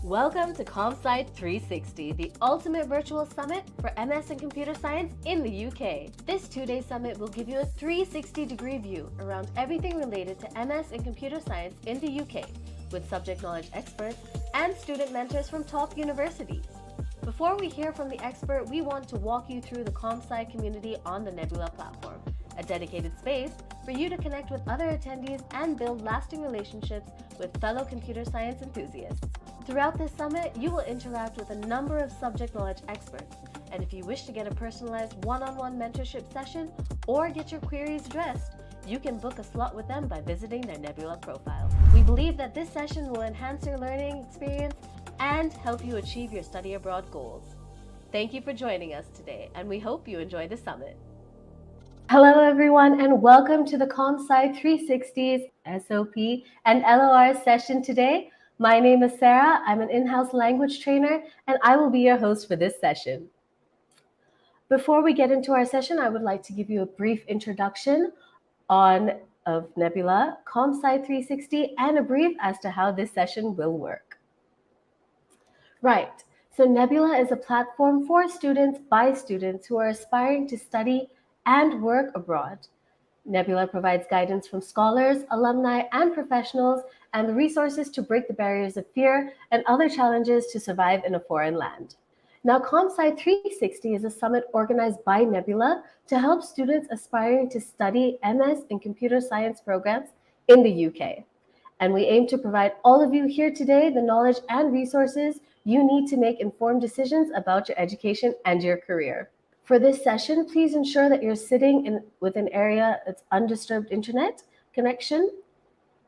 Welcome to ComSci 360, the ultimate virtual summit for MS and computer science in the UK. This two-day summit will give you a 360-degree view around everything related to MS and computer science in the UK, with subject knowledge experts and student mentors from top universities. Before we hear from the expert, we want to walk you through the ComSci community on the Nebula platform, a dedicated space for you to connect with other attendees and build lasting relationships with fellow computer science enthusiasts. Throughout this summit, you will interact with a number of subject knowledge experts, and if you wish to get a personalized one-on-one mentorship session or get your queries addressed, you can book a slot with them by visiting their Nebula profile. We believe that this session will enhance your learning experience and help you achieve your study abroad goals. Thank you for joining us today, and we hope you enjoy the summit. Hello everyone, and welcome to the ComSci 360's SOP and LOR session today. My name is Sarah, I'm an in-house language trainer, and I will be your host for this session. Before we get into our session, I would like to give you a brief introduction of Nebula, ComSci 360, and a brief as to how this session will work. Right, so Nebula is a platform for students by students who are aspiring to study and work abroad. Nebula provides guidance from scholars, alumni, and professionals, and the resources to break the barriers of fear and other challenges to survive in a foreign land. Now, ComSci 360 is a summit organized by Nebula to help students aspiring to study MS and computer science programs in the UK. And we aim to provide all of you here today the knowledge and resources you need to make informed decisions about your education and your career. For this session, please ensure that you're sitting with an area that's undisturbed internet connection.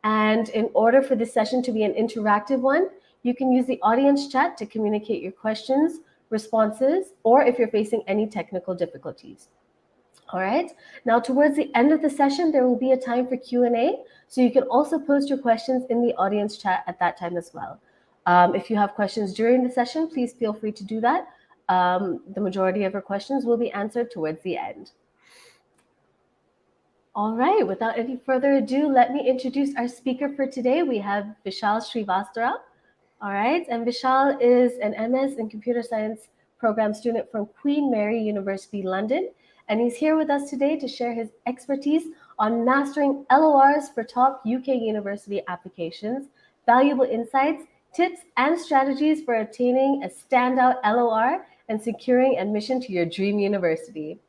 And in order for this session to be an interactive one, you can use the audience chat to communicate your questions, responses, or if you're facing any technical difficulties. All right, now towards the end of the session, there will be a time for Q&A, so you can also post your questions in the audience chat at that time as well. If you have questions during the session, please feel free to do that. The majority of your questions will be answered towards the end. All right, without any further ado, let me introduce our speaker for today. We have Vishal Srivastava. All right, and Vishal is an MS in computer science program student from Queen Mary University, London, and he's here with us today to share his expertise on mastering LORs for top UK university applications, valuable insights, tips, and strategies for obtaining a standout LOR and securing admission to your dream university.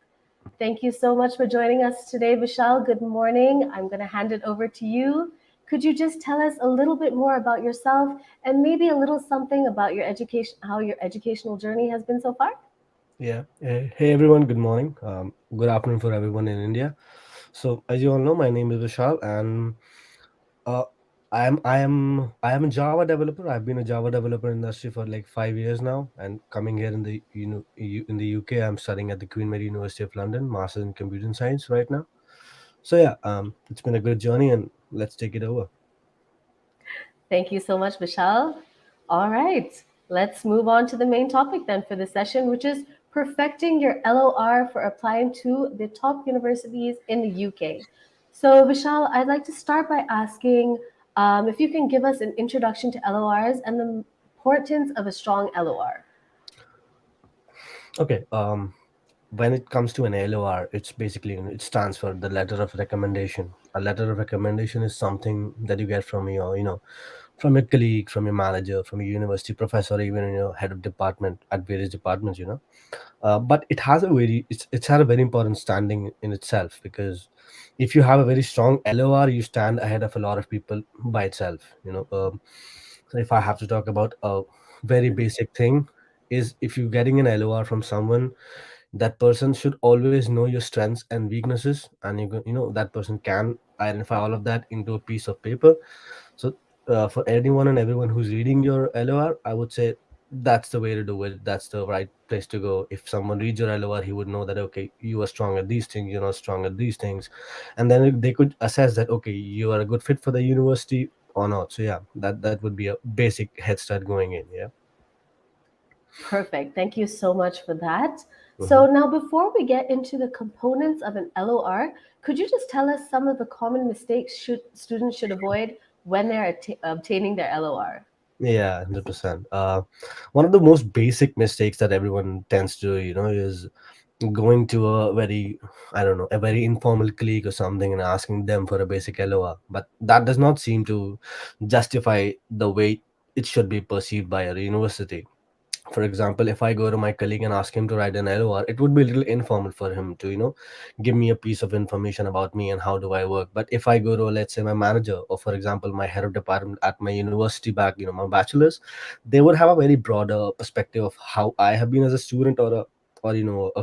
Thank you so much for joining us today, Vishal. Good morning. I'm going to hand it over to you. Could you just tell us a little bit more about yourself and maybe a little something about your education, how your educational journey has been so far? Yeah. Hey everyone. Good morning. Good afternoon for everyone in India. So as you all know, my name is Vishal, and uh, I am a Java developer. I've been a Java developer in the industry for like 5 years now, and coming here in the in the UK, I'm studying at the Queen Mary University of London, Masters in Computer Science right now. So yeah, it's been a good journey, and let's take it over. Thank you so much, Vishal. All right, let's move on to the main topic then for this session, which is perfecting your LOR for applying to the top universities in the UK. So, Vishal, I'd like to start by asking if you can give us an introduction to LORs and the importance of a strong LOR. Okay. When it comes to an LOR, it's basically, it stands for the letter of recommendation. A letter of recommendation is something that you get from your from your colleague, from your manager, from your university professor, or even your head of department at various departments. But it has a it's had a very important standing in itself, because if you have a very strong LOR, you stand ahead of a lot of people by itself. So if I have to talk about a very basic thing, is if you're getting an LOR from someone, that person should always know your strengths and weaknesses, and that person can identify all of that into a piece of paper. So for anyone and everyone who's reading your LOR, I would say that's the way to do it. That's the right place to go. If someone reads your LOR, he would know that, okay, you are strong at these things, you're not strong at these things, and then they could assess that, okay, you are a good fit for the university or not. So yeah, that would be a basic head start going in. Yeah. Perfect. Thank you so much for that. Mhm. So now before we get into the components of an LOR, could you just tell us some of the common mistakes students should avoid when they're obtaining their LOR? Yeah, 100%. One of the most basic mistakes that everyone tends to, is going to a very, I don't know, a very informal clique or something and asking them for a basic LOR. But that does not seem to justify the way it should be perceived by a university. For example, if I go to my colleague and ask him to write an LOR, it would be a little informal for him to, give me a piece of information about me and how do I work. But if I go to, let's say, my manager, or for example, my head of department at my university back, my bachelor's, they would have a very broader perspective of how I have been as a student, or a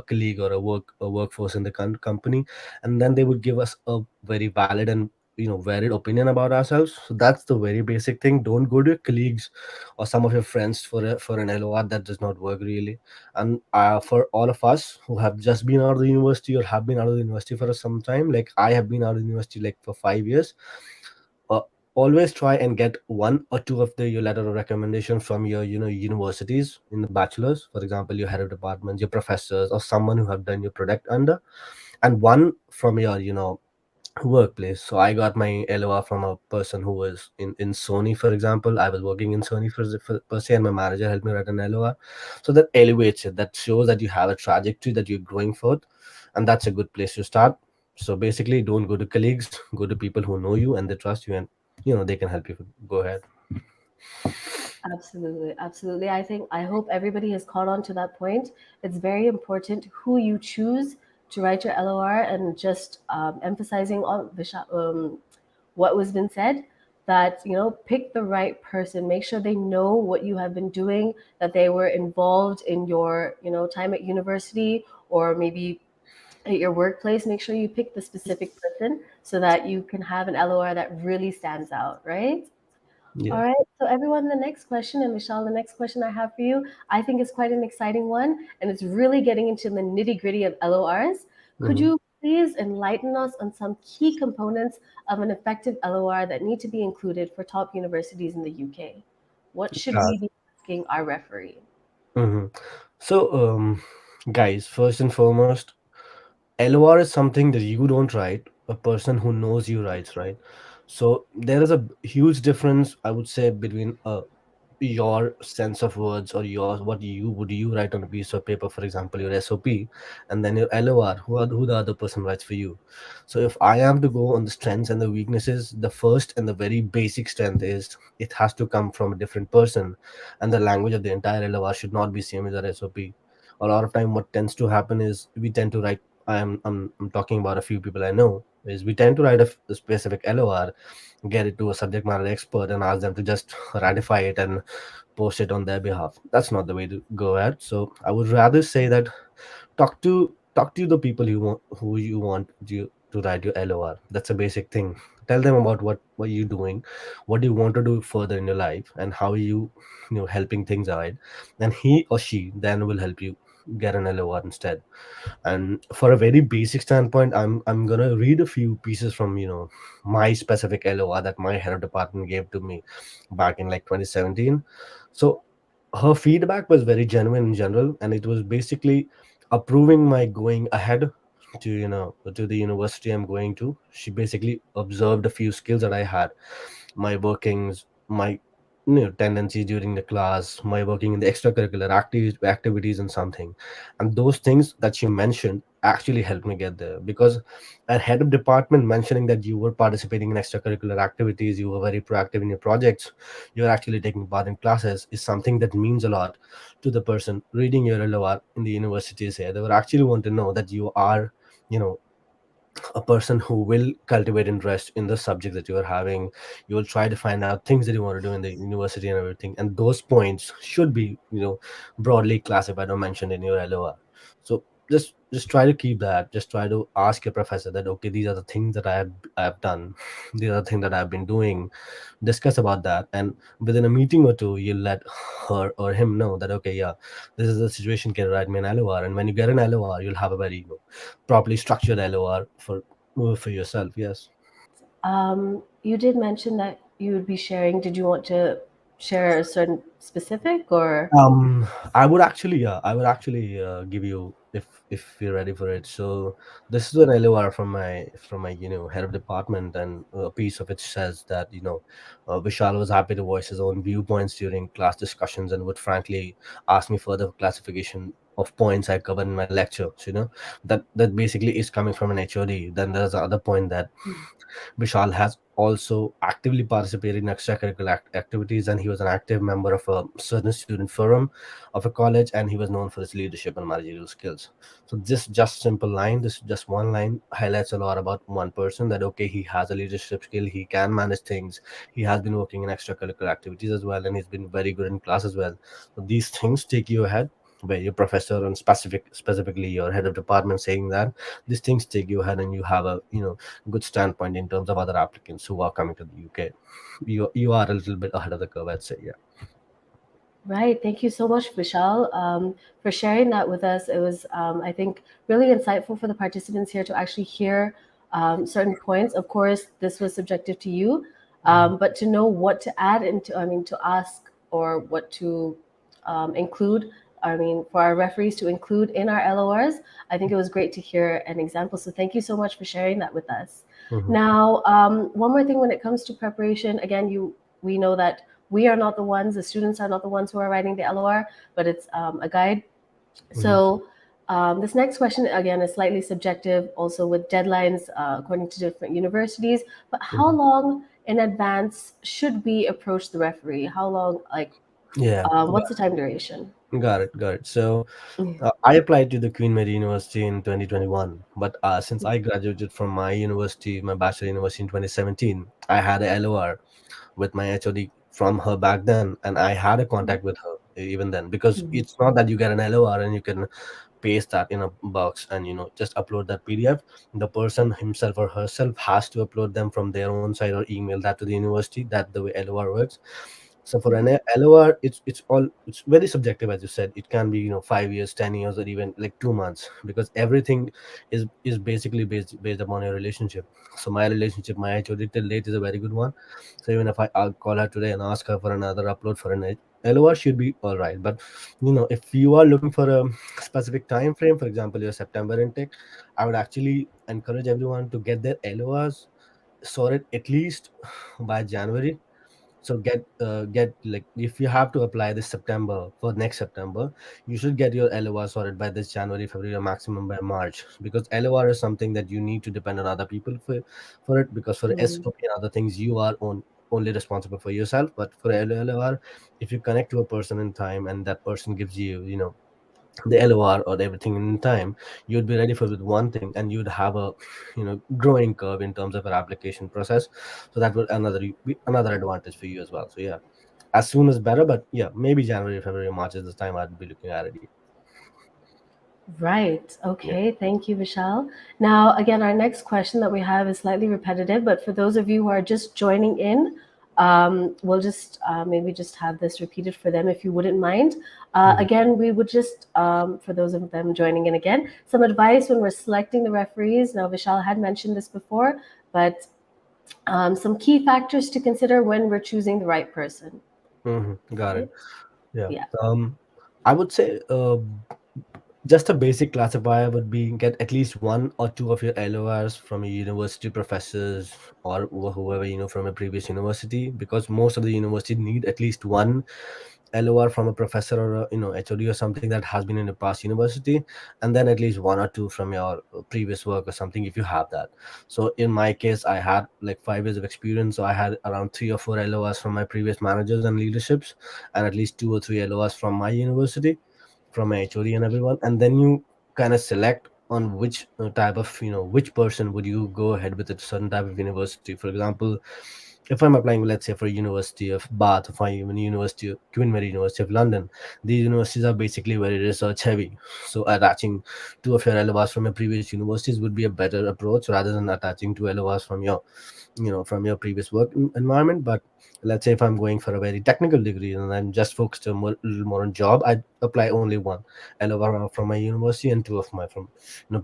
colleague, or a workforce in the company, and then they would give us a very valid and varied opinion about ourselves. So that's the very basic thing. Don't go to your colleagues or some of your friends for an LOR. That does not work really. And for all of us who have just been out of the university or have been out of the university for some time, like I have been out of the university like for 5 years, uh, always try and get one or two of your letter of recommendation from your universities in the bachelor's. For example, your head of department, your professors, or someone who have done your product under, and one from your workplace. So I got my LOR from a person who was in Sony, for example. I was working in Sony for per se, and my manager helped me write an LOR. So that elevates it. That shows that you have a trajectory that you're growing forth, and that's a good place to start. So basically, don't go to colleagues, go to people who know you and they trust you, and they can help you. Go ahead. Absolutely, absolutely. I hope everybody has caught on to that point. It's very important who you choose to write your LOR, and just emphasizing on what was been said, that pick the right person, make sure they know what you have been doing, that they were involved in your time at university, or maybe at your workplace. Make sure you pick the specific person so that you can have an LOR that really stands out, right? Yeah. All right, so everyone, the next question, and Michelle, the next question I have for you, I think is quite an exciting one, and it's really getting into the nitty gritty of LORs. Could Mm-hmm. you please enlighten us on some key components of an effective LOR that need to be included for top universities in the UK? What should Uh, we be asking our referee? mm-hmm. So, guys, first and foremost, LOR is something that you don't write. A person who knows you writes, right? So there is a huge difference, I would say, between your sense of words, or your what you would you write on a piece of paper, for example, your SOP, and then your LOR, who the other person writes for you. So if I am to go on the strengths and the weaknesses, the first and the very basic strength is it has to come from a different person, and the language of the entire LOR should not be same as our SOP. A lot of time, what tends to happen is we tend to write. I'm talking about a few people I know. Is we tend to write a specific LOR, get it to a subject matter expert, and ask them to just ratify it and post it on their behalf. That's not the way to go at. So I would rather say that talk to the people who you want to write your LOR. That's a basic thing. Tell them about what you're doing, what you want to do further in your life, and how you helping things out. And he or she then will help you get an LOR instead. And for a very basic standpoint, I'm gonna read a few pieces from my specific LOR that my head of department gave to me back in like 2017. So her feedback was very genuine in general, and it was basically approving my going ahead to the university I'm going to. She basically observed a few skills that I had, my workings, my tendencies during the class, my working in the extracurricular activities and something. And those things that she mentioned actually helped me get there, because a head of department mentioning that you were participating in extracurricular activities, you were very proactive in your projects, you're actually taking part in classes, is something that means a lot to the person reading your LOR in the universities here. They would actually want to know that you are you know a person who will cultivate interest in the subject that you are having. You will try to find out things that you want to do in the university and everything, and those points should be broadly classified or mentioned in your LOR. So just try to keep that. Just try to ask your professor that, okay, these are the things that I have done, these are the things that I've been doing. Discuss about that, and within a meeting or two, you'll let her or him know that, okay, yeah, this is the situation, can you write me an LOR? And when you get an LOR, you'll have a very properly structured LOR for yourself. Yes. You did mention that you would be sharing. Did you want to? share a certain specific or? I would actually give you if you're ready for it. So this is an LOR from my head of department, and a piece of it says that Vishal was happy to voice his own viewpoints during class discussions and would frankly ask me further classification of points I covered in my lecture. So, that basically is coming from an HOD. Then there's the other point that Vishal has also actively participated in extracurricular activities, and he was an active member of a certain student forum of a college, and he was known for his leadership and managerial skills. So this just one line highlights a lot about one person, that okay, he has a leadership skill, he can manage things, he has been working in extracurricular activities as well, and he's been very good in class as well. So these things take you ahead, where your professor and specifically your head of department saying that, these things take you ahead, and you have a good standpoint in terms of other applicants who are coming to the UK. You are a little bit ahead of the curve, I'd say. Yeah. Right. Thank you so much, Vishal, for sharing that with us. It was, I think, really insightful for the participants here to actually hear certain points. Of course, this was subjective to you, Mhm. but to know what to add into, I mean, to ask or what to include, I mean, for our referees to include in our LORs, I think it was great to hear an example. So thank you so much for sharing that with us. Mhm. Now, one more thing when it comes to preparation, again, we know that we are not the ones, the students are not the ones who are writing the LOR, but it's a guide. Mhm. So this next question, again, is slightly subjective, also with deadlines according to different universities. But how Mhm. long in advance should we approach the referee? How long, like, Yeah. what's the time duration? Got it. Got it. So Yeah. I applied to the Queen Mary University in 2021, but since I graduated from my university, my bachelor university in 2017, I had a LOR with my HOD from her back then, and I had a contact with her even then, because Mhm. it's not that you get an LOR and you can paste that in a box and just upload that PDF. The person himself or herself has to upload them from their own side or email that to the university. That the way LOR works. So for an LOR, it's very subjective, as you said. It can be 5 years, 10 years, or even like 2 months, because everything is basically based upon your relationship. So my relationship, my HOD till date is a very good one. So even if I'll call her today and ask her for another upload for an LOR, should be all right. But if you are looking for a specific time frame, for example, your September intake, I would actually encourage everyone to get their LORs sorted at least by January. So get like, if you have to apply this September for next September, you should get your LOR sorted by this January, February, or maximum by March, because LOR is something that you need to depend on other people for it, because for Mhm. SOP and other things you are only responsible for yourself. But for LOR, if you connect to a person in time and that person gives you the LOR or everything in time, you'd be ready for with one thing, and you'd have a growing curve in terms of our application process. So that would be another advantage for you as well. So yeah, as soon as better, but yeah, maybe January, February, March is the time I'd be looking at it. Right. Yeah. Okay. Thank you, Vishal. Now, again, our next question that we have is slightly repetitive, but for those of you who are just joining in, we'll just maybe just have this repeated for them if you wouldn't mind. Mhm. Again, we would just, for those of them joining in again, some advice when we're selecting the referees. Now, Vishal had mentioned this before, but some key factors to consider when we're choosing the right person. Got it. Right? Yeah. Yeah. I would say just a basic classifier would be get at least one or two of your LORs from your university professors, or whoever from a previous university, because most of the university need at least one LOR from a professor or a HOD or something that has been in a past university, and then at least one or two from your previous work or something if you have that. So in my case, I had like 5 years of experience, so I had around 3 or 4 LORs from my previous managers and leaderships, and at least 2 or 3 LORs from my university, from my HOD and everyone. And then you kind of select on which type of which person would you go ahead with a certain type of university. For example, if I'm applying, let's say, for University of Bath, or even University of Queen Mary, University of London, these universities are basically very research heavy. So attaching two of your LORs from your previous universities would be a better approach rather than attaching two LORs from your from your previous work environment. But let's say if I'm going for a very technical degree and I'm just focused a little more on job, I apply only one LOR from my university and two of my from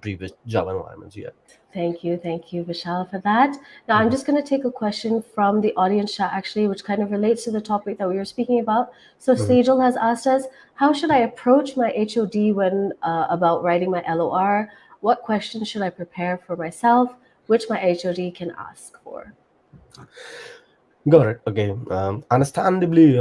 previous job environments. Yeah. Thank you, Vishal, for that. Now, I'm Mhm. just going to take a question from the audience chat, actually, which kind of relates to the topic that we were speaking about. So, Mhm. Sejal has asked us, how should I approach my HOD when about writing my LOR? What questions should I prepare for myself, which my HOD can ask for? Got it. Okay. Understandably,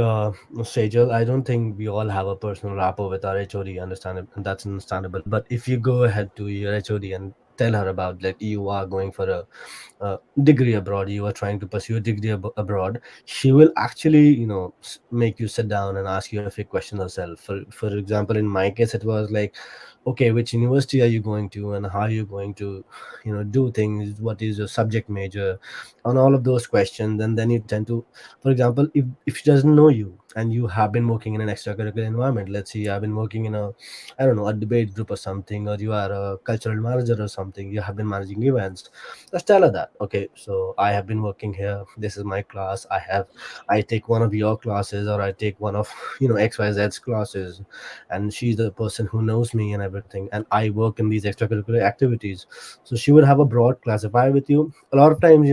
Sejal, I don't think we all have a personal rapport with our HOD. Understandable, and that's understandable. But if you go ahead to your HOD and tell her about that you are going for a degree abroad, you are trying to pursue a degree abroad, she will actually, make you sit down and ask you a few questions herself. For example, in my case, it was like, okay, which university are you going to, and how are you going to, do things? What is your subject major? On all of those questions, and then you tend to, for example, if she doesn't know you and you have been working in an extracurricular environment, let's say you have been working in a, I don't know, a debate group or something, or you are a cultural manager or something, you have been managing events, just tell her that, okay, so I have been working here, this is my class, I take one of your classes, or I take one of XYZ's classes, and she's the person who knows me and everything, and I work in these extracurricular activities. So she would have a broad classifier with you. A lot of times,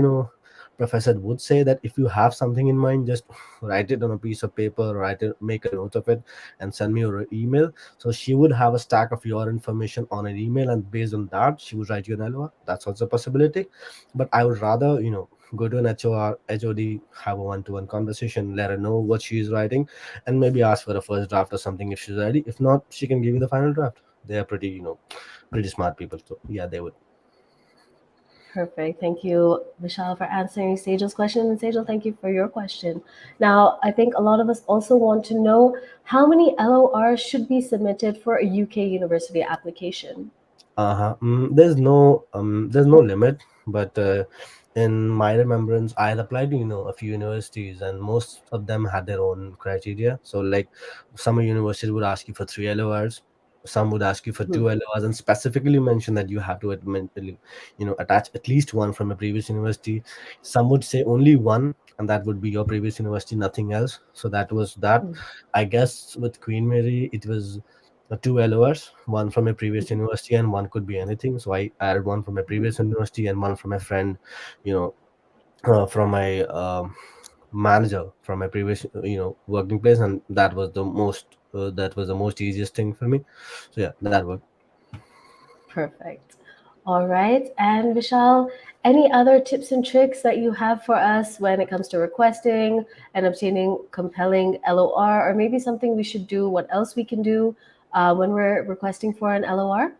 professor would say that if you have something in mind, just write it on a piece of paper, write it, make a note of it, and send me your email. So she would have a stack of your information on an email, and based on that she would write you an LOR. That's also a possibility. But I would rather, go to an HOD, have a one-to-one conversation, let her know what she is writing, and maybe ask for a first draft or something if she's ready. If not, she can give you the final draft. They are pretty, pretty smart people, so yeah, they would. Perfect. Thank you, Vishal, for answering Sejal's question. And Sejal, thank you for your question. Now, I think a lot of us also want to know how many LORs should be submitted for a UK university application. Uh-huh. There's no limit, but in my remembrance, I had applied to a few universities, and most of them had their own criteria. So, like, some universities would ask you for three LORs, some would ask you for Mhm. two LORs, and specifically mention that you have to attach at least one from a previous university. Some would say only one, and that would be your previous university, nothing else. So that was that. Mhm. I guess with Queen Mary, it was two LORs, one from a previous university and one could be anything. So I added one from a previous university and one from a friend, you know, from my manager from my previous, working place, and that was the most easiest thing for me. So yeah, that worked. Perfect. All right. And Vishal, any other tips and tricks that you have for us when it comes to requesting and obtaining compelling LOR, or maybe something we should do, what else we can do when we're requesting for an LOR?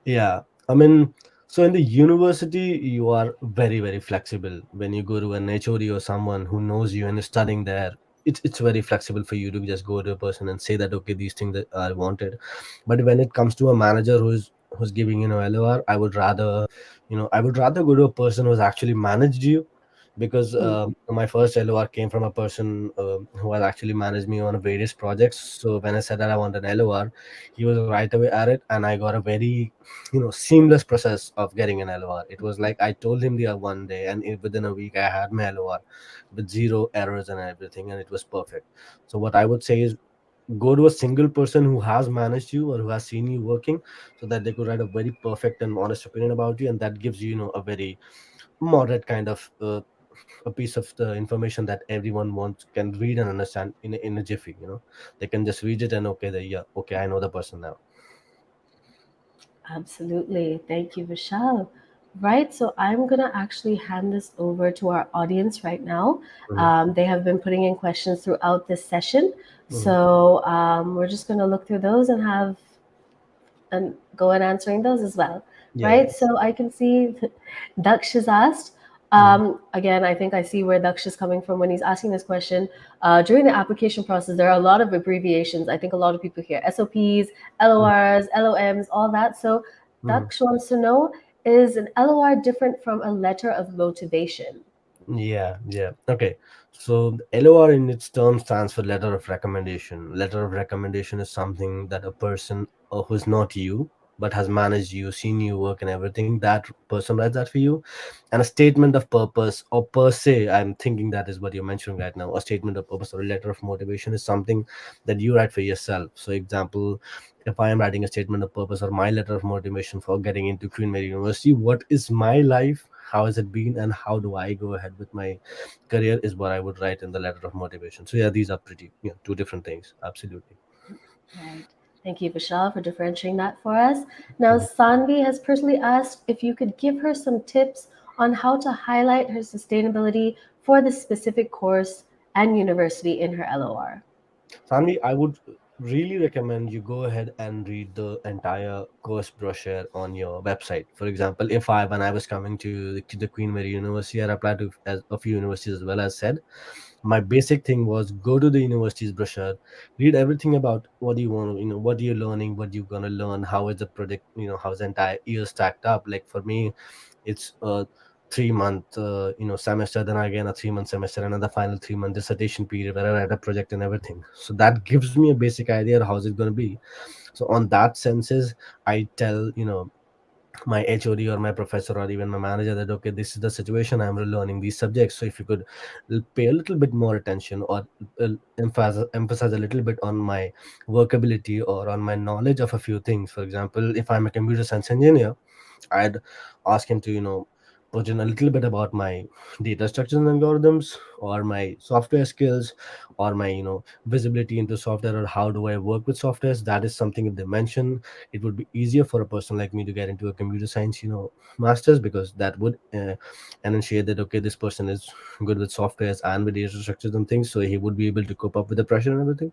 Yeah, I mean, so in the university, you are very, very flexible. When you go to an HOD or someone who knows you and is studying there, it's very flexible for you to just go to a person and say that, okay, these things that I wanted. But when it comes to a manager who's giving LOR, I would rather go to a person who's actually managed you, because Mm. my first LOR came from a person who has actually managed me on various projects. So when I said that I want an LOR, he was right away at it, and I got a very seamless process of getting an LOR. It was like I told him the one day, and within a week I had my LOR with zero errors and everything, and it was perfect. So what I would say is, go to a single person who has managed you or who has seen you working, so that they could write a very perfect and honest opinion about you, and that gives you, a very moderate kind of a piece of the information that everyone wants can read and understand in a jiffy. They can just read it and, okay, yeah, okay, I know the person now. Absolutely. Thank you, Vishal. Right, so I'm gonna actually hand this over to our audience right now. Mhm, They have been putting in questions throughout this session, mhm. so we're just gonna look through those and have and go and answering those as well. Yeah, yeah. Right, so I can see Daksh has asked. Mhm, Again, I think I see where Daksh is coming from when he's asking this question. During the application process, there are a lot of abbreviations. I think a lot of people hear SOPs, mhm, LORs, LOMs, all that. So mhm. Daksh wants to know, is an LOR different from a letter of motivation? Yeah, yeah. Okay. So the LOR in its term stands for letter of recommendation. Letter of recommendation is something that a person who's not you. but has managed you, seen you work and everything, that person writes that for you. And a statement of purpose, or per se, I'm thinking that is what you're mentioning right now, a statement of purpose or a letter of motivation is something that you write for yourself. So example, if I am writing a statement of purpose or my letter of motivation for getting into Queen Mary University, what is my life, how has it been, and how do I go ahead with my career, is what I would write in the letter of motivation. So yeah, these are pretty, two different things, absolutely. Right. Thank you, Vishal, for differentiating that for us. Now, Mhm. Sanvi has personally asked if you could give her some tips on how to highlight her sustainability for the specific course and university in her LOR. Sanvi, I would really recommend you go ahead and read the entire course brochure on your website. For example, if I, when I was coming to the Queen Mary University, I applied to as a few universities as well as said. My basic thing was go to the university's brochure, read everything about what you want, what you're learning, what you're gonna learn, how is the project, how's the entire year stacked up. Like for me, it's a 3 month semester, then again a 3 month semester, and then the final 3 month dissertation period where I write a project and everything. So that gives me a basic idea of how's it going to be. So on that senses, I tell my HOD or my professor or even my manager that okay, this is the situation, I'm learning these subjects. So if you could pay a little bit more attention, or emphasize a little bit on my workability or on my knowledge of a few things. For example, if I'm a computer science engineer, I'd ask him to, put in a little bit about my data structures and algorithms, or my software skills, or my, visibility into software, or how do I work with softwares. That is something if they mention, it would be easier for a person like me to get into a computer science, masters, because that would enunciate that okay, this person is good with softwares and with data structures and things, so he would be able to cope up with the pressure and everything.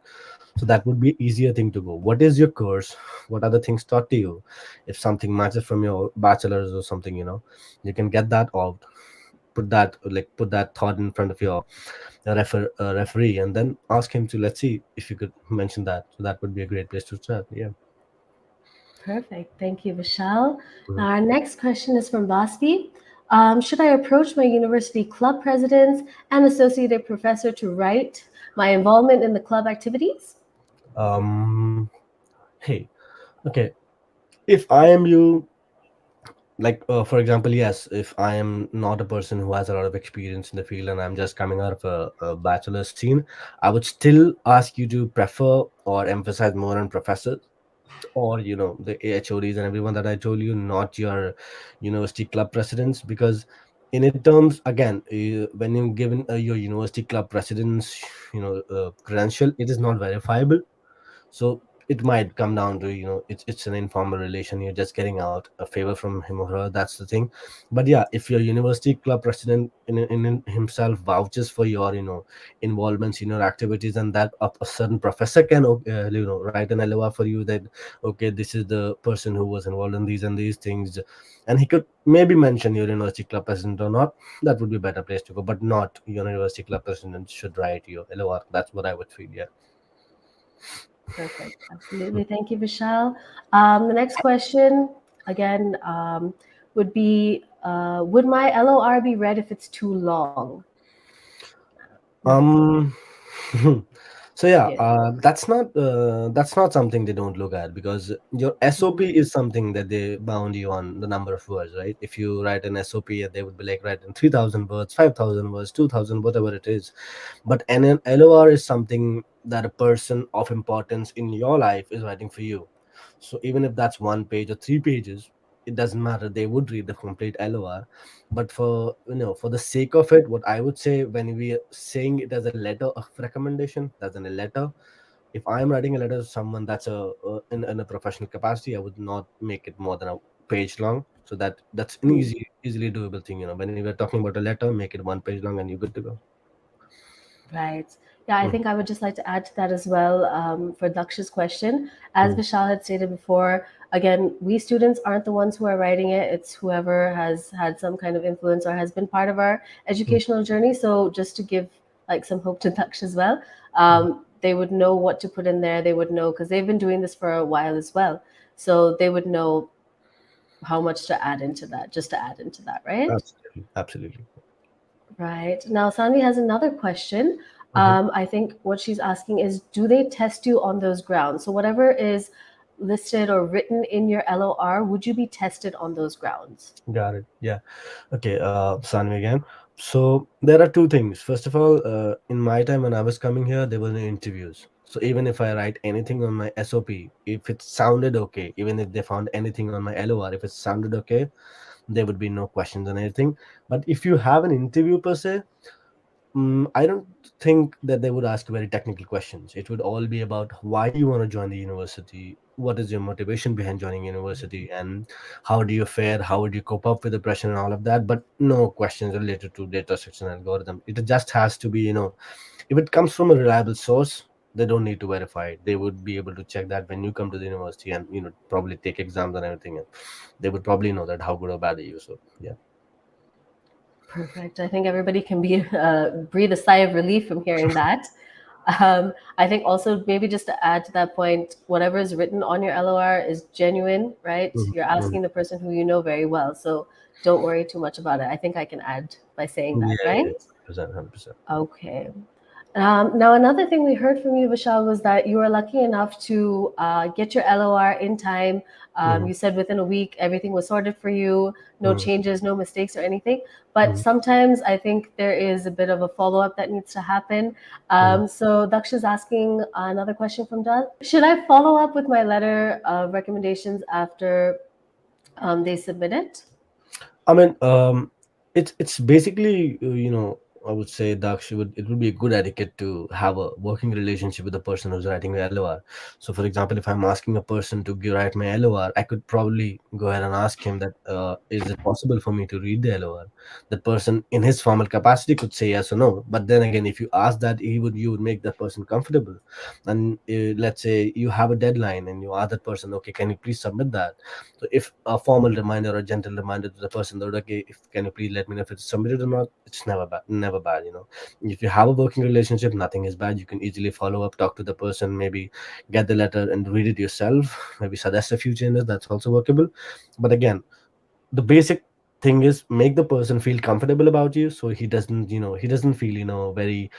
So that would be easier thing to go. What is your course? What are the things taught to you? If something matches from your bachelor's or something, you can get that out. Put that thought in front of your referee, and then ask him to, let's see if you could mention that. So that would be a great place to start. Yeah. Perfect. Thank you, Vishal. Mhm. Now, our next question is from Vaspi. Should I approach my university club presidents and associated professor to write my involvement in the club activities? um hey, okay, if I am you, like for example, yes, if I am not a person who has a lot of experience in the field and I'm just coming out of a bachelor's scene, I would still ask you to prefer or emphasize more on professors, or the HODs and everyone that I told you, not your university club presidents. Because in it terms, again, when you're given your university club president's credential, it is not verifiable. So it might come down to, it's an informal relation, you're just getting out a favor from him or her, that's the thing. But yeah, if your university club president in himself vouches for your involvements in your activities, and that a certain professor can write an LOR for you, that okay, this is the person who was involved in these and these things, and he could maybe mention your university club president or not, that would be a better place to go. But not your university club president should write your LOR. That's what I would feel. Yeah. Perfect. Absolutely. Thank you, Vishal. The next question, again, would be would my LOR be read if it's too long? Now, Um. So yeah, yeah. that's not something they don't look at, because your SOP is something that they bound you on the number of words, right? If you write an SOP, they would be like writing 3,000 words, 5,000 words, 2,000, whatever it is. But an LOR is something that a person of importance in your life is writing for you. So even if that's 1 page or 3 pages, it doesn't matter. They would read the complete LOR. But for for the sake of it, what I would say, when we are saying it as a letter of recommendation, that's in a letter. If I am writing a letter to someone, that's in a professional capacity, I would not make it more than a page long. So that's an Mm. easily doable thing. When we're talking about a letter, make it 1 page long and you're good to go. Right. Yeah, I Mm, think I would just like to add to that as well for Daksh's question. As mm, Vishal had stated before, again, we students aren't the ones who are writing it. It's whoever has had some kind of influence or has been part of our mm, educational journey. So just to give like some hope to Daksh as well, mm. they would know what to put in there. They would know because they've been doing this for a while as well. So they would know how much to add into that, just to add into that, right? Absolutely, absolutely. Right. Now, Sanvi has another question. Mhm. I think what she's asking is, do they test you on those grounds? So whatever is listed or written in your LOR, would you be tested on those grounds? Got it. Yeah. Okay. Sanvi again. So there are two things. First of all, in my time when I was coming here, there were no interviews. So even if I write anything on my SOP, if it sounded okay, even if they found anything on my LOR, if it sounded okay, there would be no questions on anything. But if you have an interview per se, I don't think that they would ask very technical questions. It would all be about why you want to join the university, what is your motivation behind joining university, and how do you fare, how would you cope up with the pressure and all of that. But no questions related to data structure and algorithm. It just has to be, if it comes from a reliable source, they don't need to verify it. They would be able to check that when you come to the university and probably take exams and everything, and they would probably know that how good or bad are you. So yeah. Perfect. I think everybody can be breathe a sigh of relief from hearing that. I think also maybe just to add to that point, whatever is written on your LOR is genuine, right? Mhm, You're mhm. asking the person who you know very well, so don't worry too much about it. I think I can add by saying Yeah, that, yeah, right? yeah, 100%, 100%. Okay. Now, another thing we heard from you, Vishal, was that you were lucky enough to get your LOR in time. Mhm, You said within a week everything was sorted for you, no mhm, changes, no mistakes or anything. But mhm, sometimes I think there is a bit of a follow up that needs to happen. mhm. So Daksh is asking another question from Doug. Should I follow up with my letter of recommendations after they submit it? I mean, it's basically I would say Daksh it would be a good etiquette to have a working relationship with the person who's writing the LOR. So, for example, if I'm asking a person to write my LOR, I could probably go ahead and ask him that is it possible for me to read the LOR? That person, in his formal capacity, could say yes or no. But then again, if you ask that, you would make that person comfortable. And let's say you have a deadline and you ask that person, okay, can you please submit that? So if a formal reminder or gentle reminder to the person that okay, if can you please let me know if it's submitted or not, it's never bad, never bad. If you have a working relationship, nothing is bad. You can easily follow up, talk to the person, maybe get the letter and read it yourself. Maybe suggest a few changes. That's also workable. But again, the basic thing is make the person feel comfortable about you, so he doesn't feel very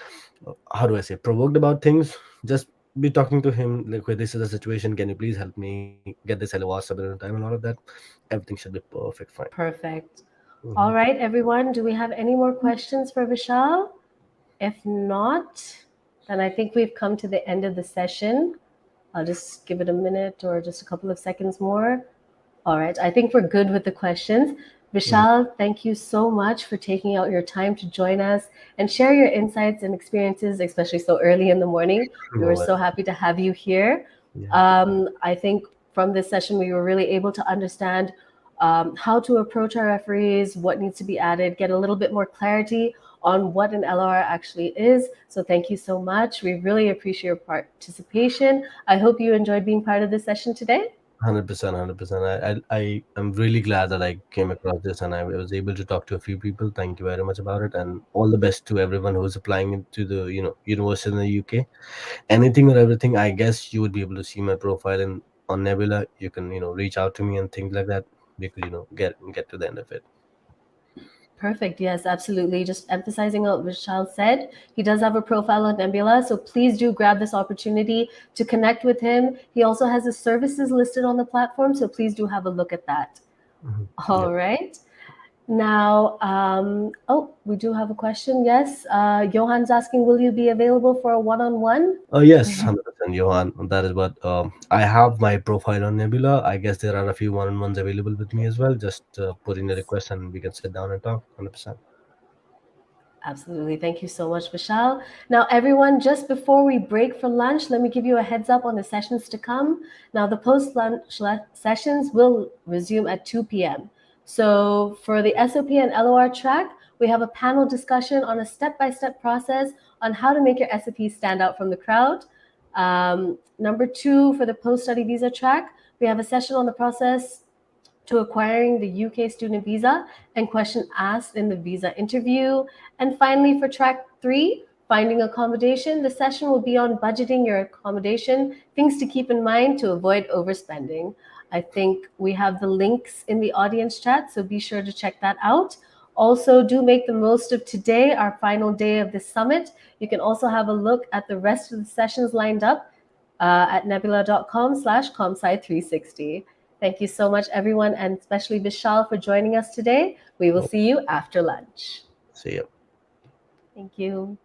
how do I say provoked about things. Just be talking to him like, "Okay, this is the situation. Can you please help me get this LOR submitted in time and all of that?" Everything should be perfect, fine. Perfect. Hmm. All right, everyone. Do we have any more questions for Vishal? If not, then I think we've come to the end of the session. I'll just give it a minute or just a couple of seconds more. All right, I think we're good with the questions. Vishal, thank you so much for taking out your time to join us and share your insights and experiences, especially so early in the morning. We No were worries. so happy to have you here. Yeah. I think from this session, we were really able to understand how to approach our referees, what needs to be added, get a little bit more clarity on what an LR actually is. So thank you so much. We really appreciate your participation. I hope you enjoyed being part of this session today. 100%, 100%. I am really glad that I came across this and I was able to talk to a few people. Thank you very much about it, and all the best to everyone who's applying into the university in the UK. Anything or everything, I guess you would be able to see my profile in on Nebula. You can reach out to me and things like that. We could get to the end of it. Perfect. Yes, absolutely. Just emphasizing what Vishal said. He does have a profile on Nebula, so please do grab this opportunity to connect with him. He also has his services listed on the platform, so please do have a look at that. Mhm. All Yep. right. Now, oh, we do have a question. Yes, Johan's asking, will you be available for a one-on-one? Yes, 100%, Johan. That is what I have my profile on Nebula. I guess there are a few one-on-ones available with me as well. Just put in a request and we can sit down and talk. 100%. Absolutely. Thank you so much, Vishal. Now, everyone, just before we break for lunch, let me give you a heads up on the sessions to come. Now, the post lunch sessions will resume at 2 p.m. So, for the SOP and LOR track, we have a panel discussion on a step by step process on how to make your SOP stand out from the crowd. Number two, for the post study visa track, we have a session on the process to acquiring the UK student visa and question asked in the visa interview. And finally, for track three, finding accommodation, the session will be on budgeting your accommodation, things to keep in mind to avoid overspending. I think we have the links in the audience chat, so be sure to check that out. Also, do make the most of today, our final day of the summit. You can also have a look at the rest of the sessions lined up at nebula.com/comsci360. Thank you so much, everyone, and especially Vishal for joining us today. We will Oh, see you after lunch. see you. Thank you.